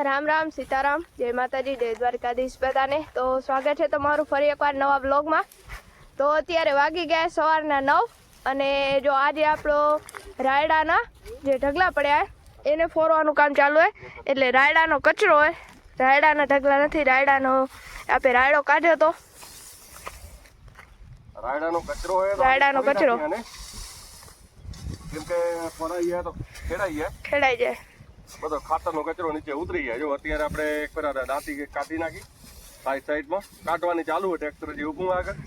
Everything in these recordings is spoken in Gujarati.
રામ રામ સીતારામ જય માતાજી જય દ્વારકાધીશ બધાને તો સ્વાગત છે તમારું ફરી એકવાર નવા બ્લોગમાં। તો અત્યારે વાગી ગયા સવારના 9 અને જો આજે આપણો રાયડાના જે ઢગલા પડ્યા એને ફોરવાનું કામ ચાલુ હોય। એટલે રાયડાનો કચરો હોય, રાયડાના ઢગલા નથી, રાયડાનો આપણે રાયડો કાઢ્યો તો રાયડાનો કચરો હોય, રાયડાનો કચરો કેમ કે ફરાઈ જાય તો ખેડાઈ જાય બધો ખાતરનો કચરો નીચે ઉતરી જાય। જો અત્યારે આપણે એક વાર દાંતી કાઢી નાખી સાઈડમાં કાઢવાની ચાલુ હોય, ટ્રેક્ટર જે ઊભું આગળ।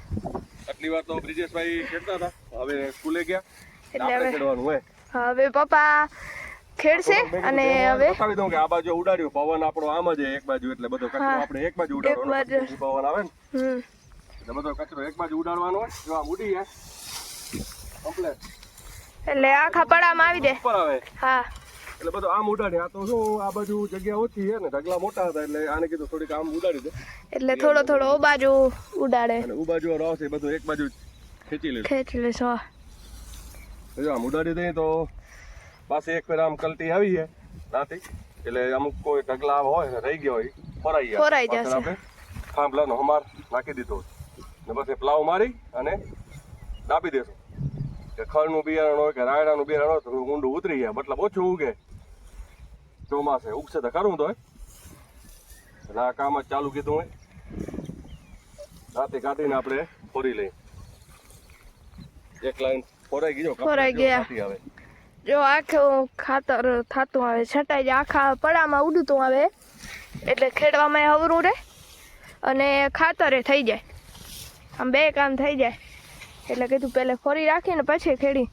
આટલી વાર તો બ્રિજેશભાઈ ખેડતા હતા, હવે સ્કૂલે ગયા એટલે આપણે ખેડવાનું હોય। હવે પપ્પા ખેડશે અને હવે બતાવી દઉં કે આ બાજુ ઉડાડ્યો પવન આપણો આમ જ એક બાજુ, એટલે બધો કચરો આપણે એક બાજુ ઉડાડવાનો, પવન આવે ને એટલે બધો કચરો એક બાજુ ઉડાડવાનો હોય। જો આમ ઉડી જાય કમ્પ્લીટ એટલે આખા પડામાં આવી જાય ઉપર આવે। હા એટલે બધું આમ ઉડાડે। આ તો શું આ બાજુ જગ્યા ઓછી છે ને, ઢગલા મોટા હતા એટલે આને કીધું થોડીક આમ ઉડાડી દે, એટલે થોડો થોડો ઓ બાજુ ઉડાડે અને ઓ બાજુ આવશે બધું એક બાજુ ખેંચી લેશો। જો આમ ઉડાડી દઈએ તો પાછી એક ફેર આમ કલટી આવી જાય નાથી, એટલે અમુક કોઈ ઢગલા હોય રહી ગયો હોય ફોરાઈ જશે। આપણે થાંભલાનો હમાર નાખી દીધો ને પછી પ્લાવ મારી અને દાબી દેશું કે ખળનું બિયારણ હોય કે રાયડાનું બિયારણ હોય તો ઊંડું ઉતરી જાય, મતલબ ઓછું ઉગે। ચોમાસે ઉગશે તો ખરું તો એટલે આ કામ જ ચાલુ કીધું હોય। રાતે કાઢીને આપણે ફોરી લઈએ, એક લાઈન ફોરાઈ ગયો આવે। જો આખું ખાતર થતું આવે, છટાઈ જાય, આખા પડામાં ઉડતું આવે એટલે ખેડવામાં હવરું રહે અને ખાતરે થઈ જાય, આમ બે કામ થઈ જાય। એટલે કીધું પહેલે ફોરી રાખીને પછી ખેડી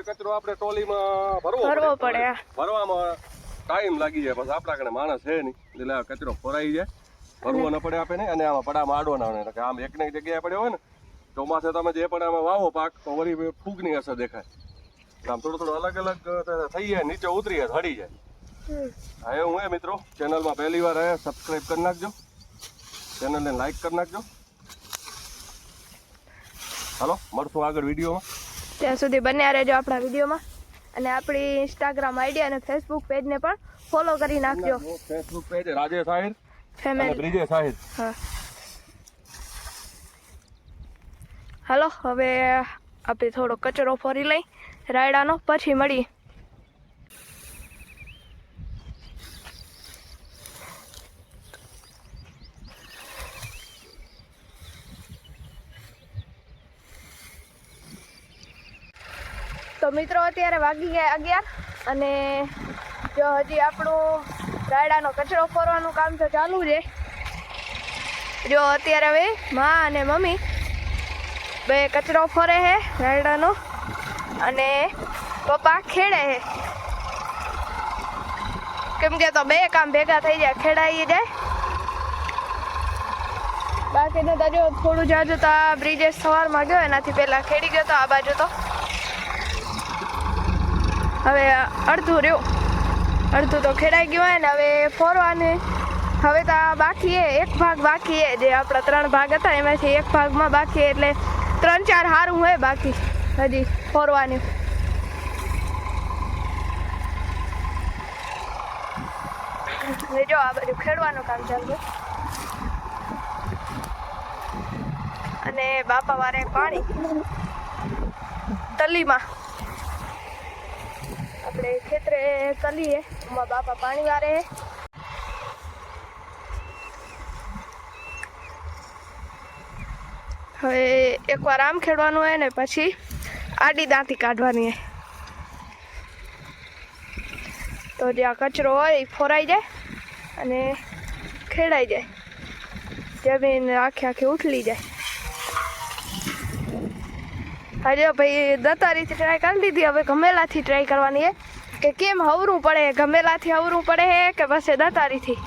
કચરો આપણે ટ્રોલીમાં ભરવો પડે, ભરવામાં ટાઈમ લાગી જાય, પછી આપણા કને માણસ છે નહીં એટલે આ કચરો ફોરાઈ જાય, ભરવો ન પડે આપણે અને આમાં પડામાં આડો ના આવે। આમ એક ને એક જગ્યાએ પડ્યો હોય ને, ચોમાસે તમે જે પડામાં વાવો પાક તો વળી ફૂગની અસર દેખાય, આમ થોડું થોડું અલગ અલગ થઈ જાય, નીચે ઉતરી જાય, હળી જાય। હા એવું હે મિત્રો, ચેનલમાં પહેલી વાર આવ્યા સબસ્ક્રાઈબ કરી નાખજો, ચેનલને લાઈક કરી નાખજો। હાલો મળશું આગળ વિડીયોમાં, ત્યાં સુધી બન્યા રહેજો આપણા વિડીયોમાં અને આપણી ઇન્સ્ટાગ્રામ આઈડી અને ફેસબુક પેજને પણ ફોલો કરી નાખજો। Facebook page Rajesh Ahir family Brijesh Ahir. હા હાલો હવે આપણે થોડો કચરો ફોરી લઈ રાયડાનો, પછી મળી। તો મિત્રો અત્યારે વાગી ગયા 11 અને જો હજી આપણું રાયડાનો કચરો ફોરવાનું કામ તો ચાલુ છે। જો અત્યારે હવે મા અને મમ્મી બે કચરો ફોરે છે રાયડાનો અને પપ્પા ખેડે છે, કેમ કે તો બે કામ ભેગા થઈ જાય, ખેડાઈ જાય। બાકી તો જો થોડું જાજુ તો આ બ્રિજેશ સવારમાં ગયો, એનાથી પહેલાં ખેડી ગયો તો આ બાજુ તો હવે અડધું રહ્યું, અડધું તો ખેડાઈ ગયું હોય ને હવે ફોરવાની હવે તો બાકી એક ભાગ બાકી જે આપણા 3 ભાગ હતા એમાંથી એક ભાગમાં બાકી, એટલે 3-4 હારું હોય બાકી હજી ફોરવાની। જો આ બધું ખેડવાનું કામ ચાલુ અને બાપા વારે પાણી તલીમાં, આપણે ખેતરે તલીએ એમાં બાપા પાણી વારે। હવે એકવાર આમ ખેડવાનું હોય ને પછી આડી દાંતી કાઢવાની હોય, તો જે આ કચરો હોય એ ફોરાઈ જાય અને ખેડાઈ જાય, જમીન આખી ઉથલી જાય। હજુ ભાઈ દતારીથી ટ્રાય કરી લીધી, હવે ગમેલાથી ટ્રાય કરવાની છે કે કેમ હવરું પડે, ગમેલાથી હવરું પડે કે પછી દતારીથી?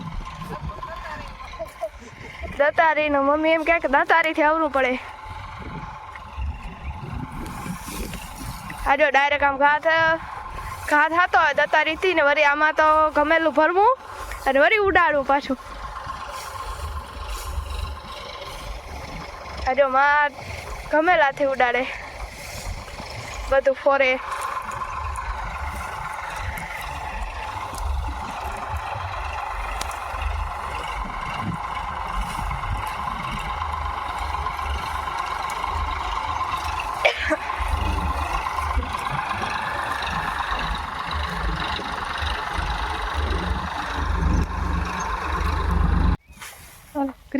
દતારીનો મમ્મી એમ કહે કે દતારીથી હવરું પડે। આ જો ડાયરેક્ટ આમ ઘા થતો હોય દતારીથી ને વળી આમાં તો ગમેલું ભરવું અને વળી ઉડાડવું પાછું। આ જો માં ગમેલાથી ઉડાડે બધું ફોરે।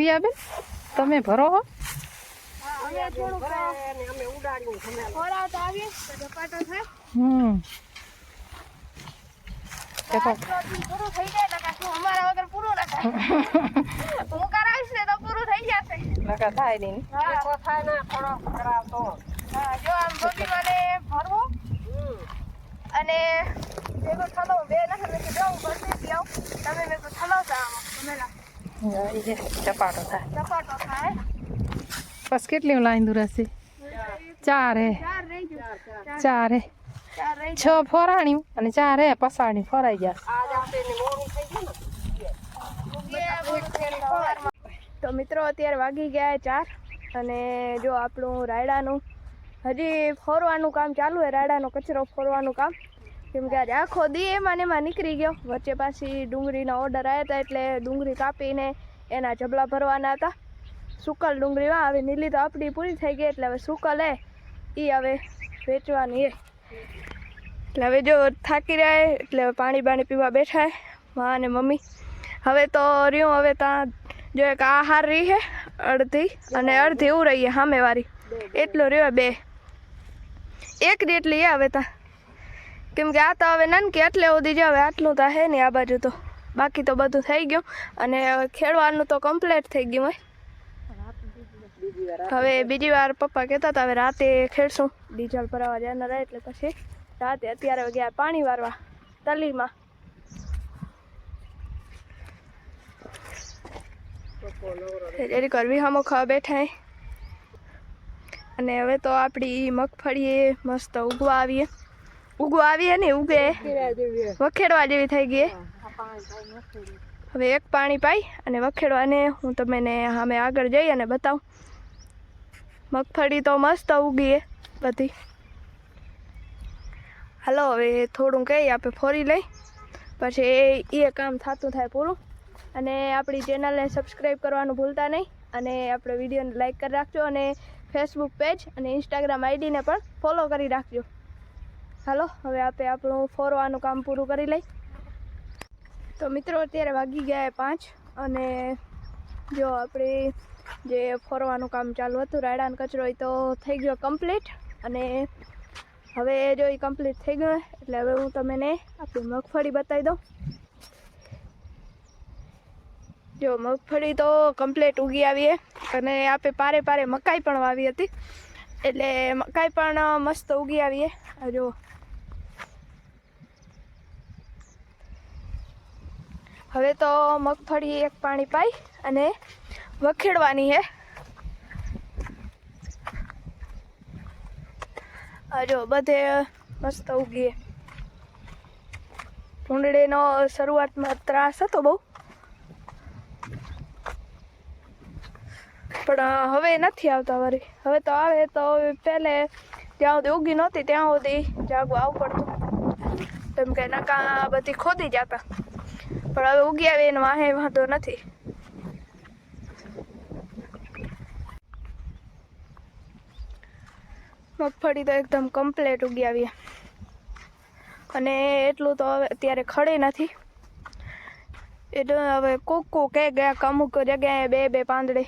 પ્રિયાબેન તમે ભરો હો? અમે થોડુંક ફોરાવતા આવીએ તો ઝપાટો થાય. પૂરું થઈ જાય ને કાંઈ અમારા વગર પૂરું ના થાય. હું કરાવીશ ને તો પૂરું થઈ જશે. નકા થાય નહીં. હા જો આમ બબી મને ભરવો અને ભેગો થલો બે નથી મેં જવું બસ આવું તમે મેં થલાવતા આવો ચપાટો થાય. ઝપાટો થાય. બસ કેટલી લાઈન દૂર હશે? 4 હે. 4 રહી ગયું. 4 હે. 4 રહી 6 ફોરાણી અને 4 હે પસાડી ફોરાઈ ગયા. તો મિત્રો અત્યારે વાગી ગયા 4 અને જો આપણું રાયડાનું હજી ફોરવાનું કામ ચાલુ છે. રાયડાનો કચરો ફોરવાનું કામ, કેમ કે આજે આખો દી એમાં ને એમાં નીકળી ગયો. વચ્ચે પાછી ડુંગળીના ઓર્ડર આવ્યા હતા એટલે ડુંગળી કાપીને એના જબલા ભરવાના હતા. સુકલ ડુંગળીમાં હવે નીલી તો આપણી પૂરી થઈ ગઈ એટલે હવે સુકલ એ હવે વેચવાની એટલે હવે જો થાકી રહ્યા એટલે હવે પાણી બાણી પીવા બેઠા માં અને મમ્મી. હવે તો રહ્યું હવે ત્યાં જો એક આહાર રહી છે અડધી અને અડધી એવું રહીએ સામેવાળી એટલું રહ્યો 2 એક જેટલી હવે ત્યાં, કેમ કે આ તો હવે નાનકી એટલે સુધી જ હવે આટલું તો હે નહીં આ બાજુ તો. બાકી તો બધું થઈ ગયું અને ખેડવાનું તો કમ્પ્લીટ થઈ ગયું હોય. હવે બીજી વાર પપ્પા કહેતા હતા હવે રાતે ખેડશું, ડીઝલ ભરાવા જવાના રહે એટલે પછી રાતે. અત્યારે ગયા પાણી વારવા તલીમાં. એરી કરવી હમો ખાવા બેઠા અને હવે તો આપણી મગફળી મસ્ત ઉગવા આવીએ ને ઉગે વખેડવા જેવી થઈ ગઈ. હવે એક પાણી પાઈ અને વખેડવાને હું તમને સામે આગળ જઈ અને બતાવું. મગફળી તો મસ્ત ઉગી બધી. હાલો હવે થોડું કહી આપણે ફોરી લઈ પછી એ કામ થતું થાય પૂરું. અને આપણી ચેનલને સબસ્ક્રાઈબ કરવાનું ભૂલતા નહીં અને આપણે વિડીયોને લાઈક કરી રાખજો અને ફેસબુક પેજ અને ઇન્સ્ટાગ્રામ આઈડીને પણ ફોલો કરી રાખજો. હાલો હવે આપણે આપણું ફોરવાનું કામ પૂરું કરી લઈ. તો મિત્રો અત્યારે વાગી ગયા 5 અને જો આપણે જે ફોરવાનું કામ ચાલુ હતું રાયડાનો કચરો એ તો થઈ ગયો કમ્પ્લીટ. અને હવે જો એ કમ્પ્લીટ થઈ ગયું એટલે હવે હું તમને આપણી મગફળી બતાવી દઉં. જો મગફળી તો કમ્પ્લીટ ઉગી આવી અને આપણે પારે મકાઈ પણ વાવી હતી એટલે મકાઈ પણ મસ્ત ઉગી આવી. જો હવે તો મગફળી એક પાણી પાઈ અને વખેડવાની છે. જો બધે મસ્ત ઉગી. ભૂંડળીનો શરૂઆતમાં ત્રાસ હતો બહુ, પણ હવે નથી આવતા વળી. હવે તો આવે તો પહેલે જ્યાં સુધી ઉગી નહોતી ત્યાં સુધી જાગવું આવવું પડતું, કેમ કે નકા બધી ખોદી જતા. પણ હવે ઉગી આવે એનો વાહે વાંધો નથી. મગફળી તો એકદમ કમ્પ્લીટ ઉગી આવી અને એટલું તો હવે અત્યારે ખડે નથી. એટલે હવે કોક કે ગયા અમુક જગ્યાએ 2 પાંદડે,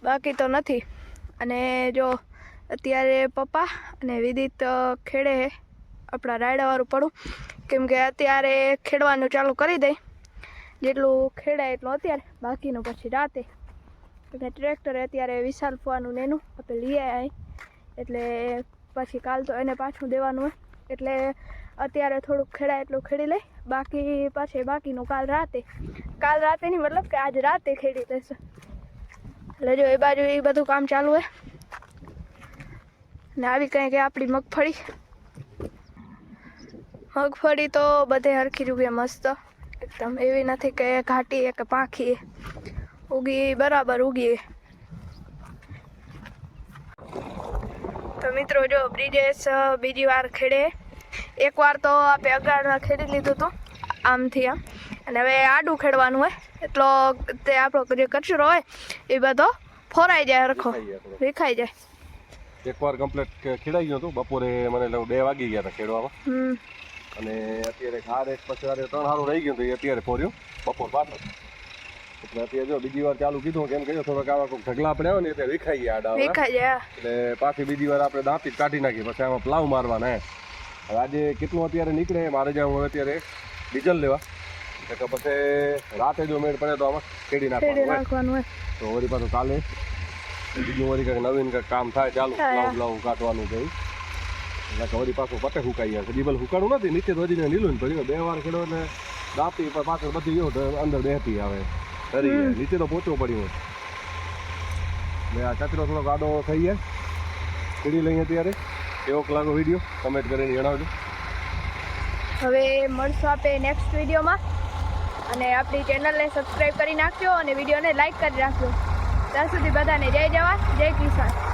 બાકી તો નથી. અને જો અત્યારે પપ્પા અને વિદિત ખેડે આપણા રાયડાવાળું પડું, કેમ કે અત્યારે ખેડવાનું ચાલુ કરી દે. જેટલું ખેડાય એટલું અત્યારે, બાકીનું પછી રાતે. એટલે ટ્રેક્ટરે અત્યારે વિશાલ ફવાનું ને એનું આપણે લઈ આવ્યા એટલે પછી કાલ તો એને પાછું દેવાનું હોય. એટલે અત્યારે થોડુંક ખેડાય એટલું ખેડી લઈ, બાકી પાછી બાકીનું કાલ રાતે નહીં મતલબ કે આજ રાતે ખેડી લેશે. એટલે જો એ બાજુ એ બધું કામ ચાલુ હોય ને આવી કંઈક આપણી મગફળી તો બધે હરખી જ ઉગે મસ્ત એકદમ. એવી નથી કે ઘાટી કે પાંખી, ઉગી બરાબર ઉગી. તો મિત્રો જો બ્રિજેશ બીજી વાર ખેડે. એકવાર તો આપણે અગાડ ખેડી લીધું હતું આમથી આમ, અને હવે આડું ખેડવાનું હોય એટલો તે આપણો જે કચરો હોય એ બધો ફોરાઈ જાય, હરખો વિખાઈ જાય. એકવાર કમ્પ્લીટ ખેડાઈ ગયું હતું બપોરે, મને 2 વાગી ગયા હતા ખેડવામાં. અને અત્યારે 4 પછી 3 સારું રહી ગયું હતું એ અત્યારે ફોર્યું બપોર પાછળ. એટલે અત્યારે જો બીજી વાર ચાલુ કીધું કેમ કે થોડોક આવા કોઈ ઢગલા પડ્યા હોય ને એટલે વિખાઈ ગયા આડા વિખાઈ જાય એટલે પાછી બીજી વાર આપણે દાંતી કાઢી નાખી પછી આમાં પ્લાવ મારવાના હવે આજે કેટલું અત્યારે નીકળે મારે જાઉં હવે અત્યારે ડીઝલ લેવા એટલે પછી રાતે જો મેળ પડે તો આમાં ખેડી નાખવાનું હોય તો વળી પાછું કાલે બીજું વળી કંઈક નવીન કંઈક કામ થાય ચાલુ પ્લાવ કાઢવાનું છે એટલે વળી પાછું પટે સુકાઈ જાય ડીબલ સુકાડું નથી નીચે તો હજી લીલું ને પછી 2 વાર ખેડો એટલે દાંતી પાછળ બધી ગયો તો અંદર બેસતી આવે ડરી જાય નીચે તો પહોંચવું પડ્યું હોય એટલે આ કચરો થોડો ગાડો થઈ જાય ખેડી લઈએ ત્યારે કેવો લાગો વિડીયો કમેન્ટ કરીને જણાવજો હવે મળશું આપણે નેક્સ્ટ વિડીયોમાં અને આપણી ચેનલને સબસ્ક્રાઈબ કરી નાખજો અને વિડીયોને લાઈક કરી રાખજો ત્યાં સુધી બધાને જય જવાન જય કિસાન.